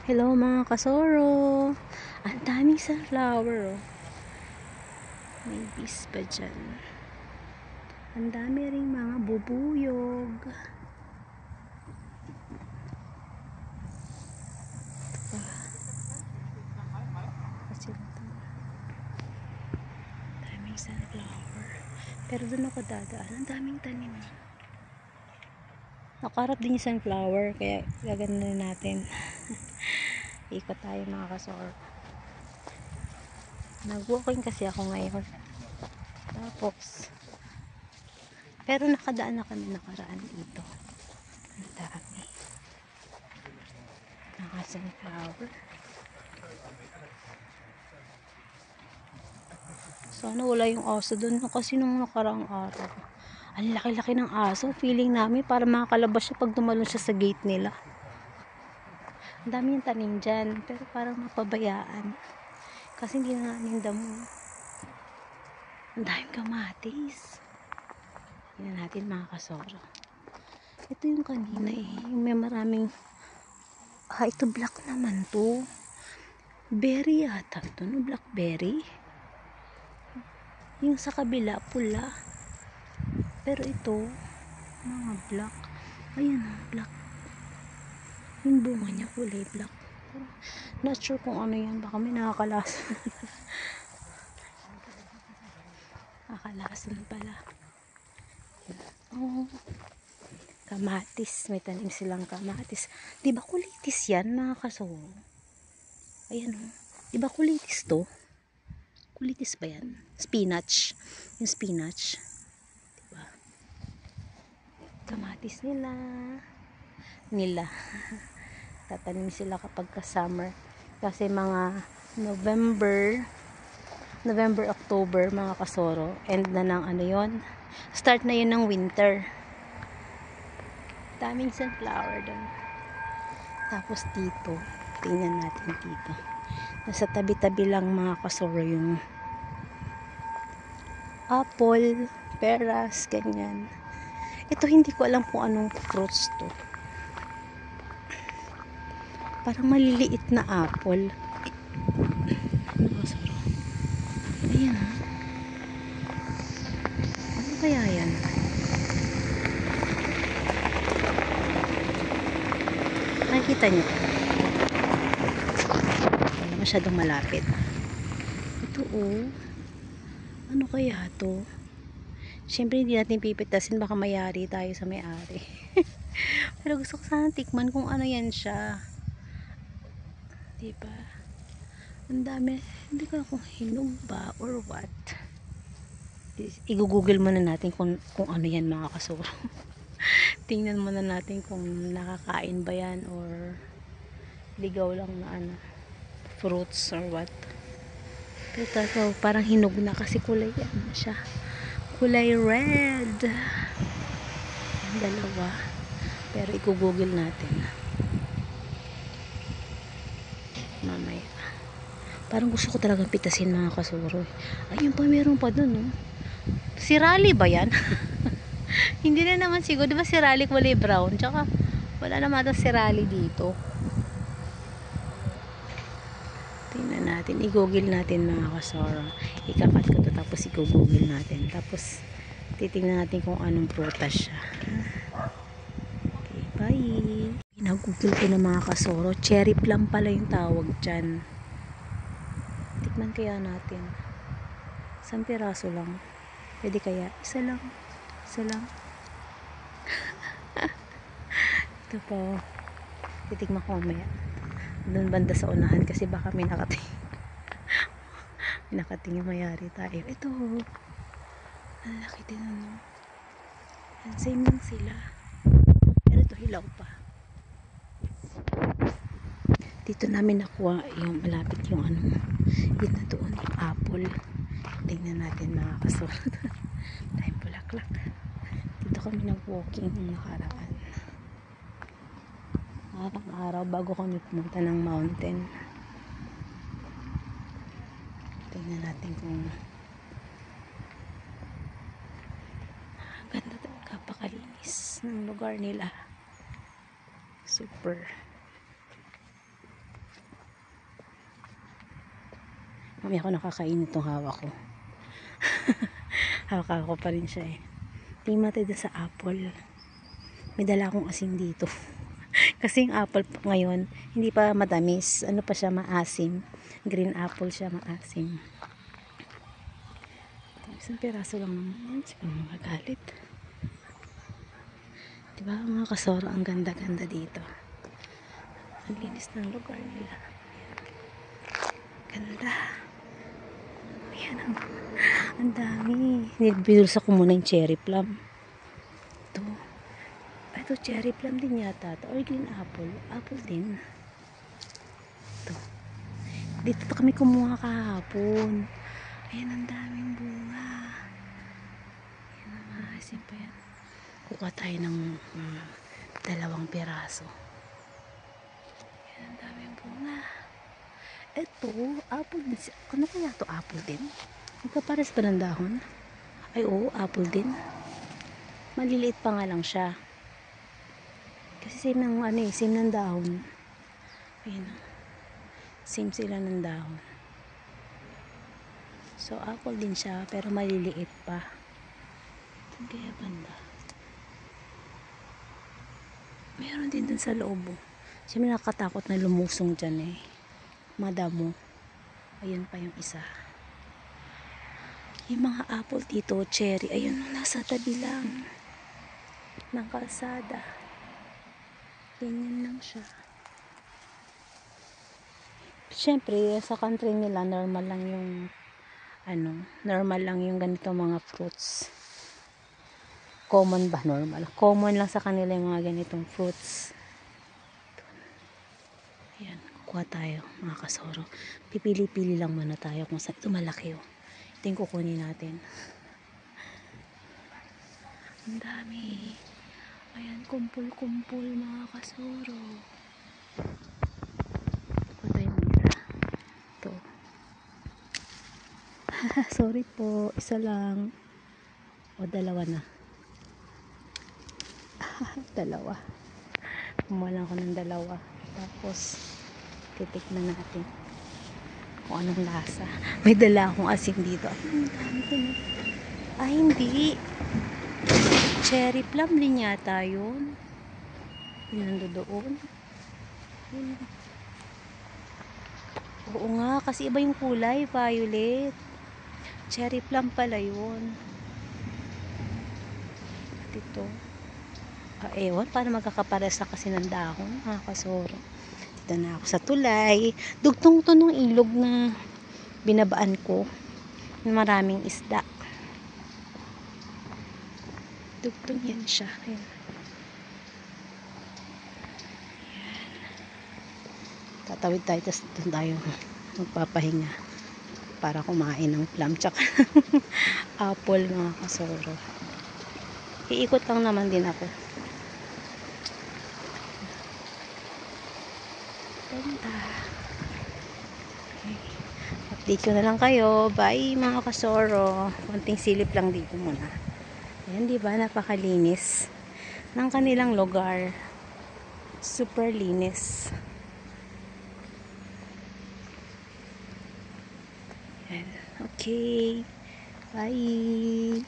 Hello mga kasoro. Ang daming sunflower oh. May bees pa dyan. Ang dami ring mga bubuyog. Ito pa. Daming sunflower. Pero doon ako dadaan. Ang daming tanim. Nakarap din yung sunflower. Kaya gaganda natin. Ikot tayo mga kasoro. Nag-walking kasi ako ngayon. Tapos pero nakadaan na kami nakaraan dito. Ang dami. Mga sunflower. Sana wala yung aso doon kasi nung nakaraang araw. Ang laki-laki ng aso. Feeling namin para makakalabas siya pag tumalon siya sa gate nila. Ang dami yung tanim dyan. Pero parang mapabayaan. Kasi hindi na namin damo. Ang daming kamatis. Hindi na natin mga kasoro. Ito yung kanina eh. Yung may maraming ito black naman to. Berry yata ito. No? Blackberry. Yung sa kabila pula. Pero ito mga black. Ayan black. Yung bunga niya kulay black. Not sure kung ano yan. Baka may nakakalasan. Nakakalasan pala. Oh. Kamatis. May tanim silang kamatis. Diba kulitis yan mga kasoro? Ayan o. Diba kulitis to? Kulitis ba yan? Spinach. Yung spinach. Diba? Kamatis nila. Tatanim sila kapag ka-summer. Kasi mga November, October mga kasoro. End na ng ano yon. Start na yun ng winter. Daming sunflower doon. Tapos dito, tingnan natin dito. Nasa tabi-tabi lang mga kasoro yung apple, peras, ganyan. Ito hindi ko alam kung anong fruits to. Parang maliliit na apple. Ano kasoro? Ayan. Ano kaya yan? Nakikita niyo? Wala masyadong malapit. Ito oh. Ano kaya to? Siyempre hindi natin pipitasin. Baka mayari tayo sa may-ari. Pero gusto ko sana tikman kung ano yan siya. Diba? Ang dami. Hindi ko alam kung hinog ba or what. I-google muna natin kung ano yan mga kasoro. Tingnan muna natin kung nakakain ba yan or ligaw lang na ano, fruits or what. Pero parang hinog na kasi kulay ano siya. Kulay red. Dalawa. Pero i-google natin. Mamaya. Parang gusto ko talagang pitasin mga kasuro. Ayun pa, meron pa dun. No? Si Raleigh ba yan? Hindi na naman siguro. Diba si Raleigh kulay brown? Tsaka wala naman daw si Raleigh dito. Tingnan natin. I-google natin mga kasoro. Ikakat ko to tapos i-google natin. Tapos titingnan natin kung anong prutas siya. Okay, bye! Pinag-google ko na mga kasoro. Cherry plum pala yung tawag dyan. Tikman kaya natin. Isang piraso lang. Pwede kaya? Isa lang. Ito po. Titikman ko mamaya. Doon banda sa unahan kasi baka may nakatingin mayari tayo. Ito. Ang laki din ano. Same lang sila. Pero ito hilaw pa. Dito namin nakuha yung malapit yung ano. Yun na doon yung apple. Tingnan natin mga kasunod. Dahil bulaklak. Dito kami nag-walking ng nakaraan. Araw bago kami pumunta ng mountain. Tingnan natin kung ganda talaga, kapakalinis ng lugar nila. Super. Mamaya ako nakakain itong hawak ko. Hawak ko pa rin siya eh. Tingin tayo sa apple. May dala akong asin dito. Kasi yung apple ngayon, hindi pa matamis. Ano pa siya, maasim. Green apple siya, maasim. Isang piraso lang naman. Siguro magagalit. Diba mga kasoro, ang ganda-ganda dito. Ang linis ng lugar nila. Ganda. Ayan, ang dami. Binulsa ko muna yung cherry plum. Ito, cherry plum din yata. Or green apple. Apple din. Ito. Dito pa kami kumuha kahapon. Ayan, ang daming bunga. Ayan, ang maasim pa yan. Kuha tayo ng 2 piraso. Ayan, ang daming bunga. Ito, apple din. Ano kaya ito? Apple din? Magkapares ba ng dahon? Ay, oo, apple din. Maliliit pa nga lang siya. Kasi same ng same ng dahon. Ayan. Same sila ng dahon. So, apple din siya, pero maliliit pa. Kaya banda. Meron din dun sa loob. Siyempre nakakatakot na lumusong dyan eh. Madamo. Ayun pa yung isa. Yung mga apple dito, cherry, ayun, nasa tabi lang ng kalsada. Ganyan lang siya. Siyempre, sa country nila, normal lang yung ganito mga fruits. Common ba? Normal. Common lang sa kanila yung mga ganitong fruits. Ayan, kukuha tayo mga kasoro. Pipili-pili lang muna tayo kung saan. Ito malaki oh. Ito yung kukunin natin. Ang dami. Ayan, kumpul-kumpul mga kasoro. Kukuha tayo ng isa. Ito. Sorry po. Isa lang. O, 2 na. 2. Kumuha lang ako ng 2. Tapos, titikman natin kung anong lasa. May dala akong asin dito. Ay, hindi. Cherry plum din yata yun. Yun nando doon. Oo nga, kasi iba yung kulay. Violet. Cherry plum pala yun. Dito. Ewan, paano magkakapares na kasi ng dahon. Mga kasoro. Dito na ako sa tulay. Dugtong to ng ilog na binabaan ko. Maraming isda. Dugtong yan siya. Ayan. Tatawid tayo, tapos doon tayo magpapahinga para kumain ng plum tsaka apple mga kasoro. Iikot lang naman din ako. Ganda. Okay. Update ko na lang kayo. Bye mga kasoro. Konting silip lang dito muna. Ayan, diba? Napakalinis ng kanilang lugar. Super linis. Ayan. Okay. Bye.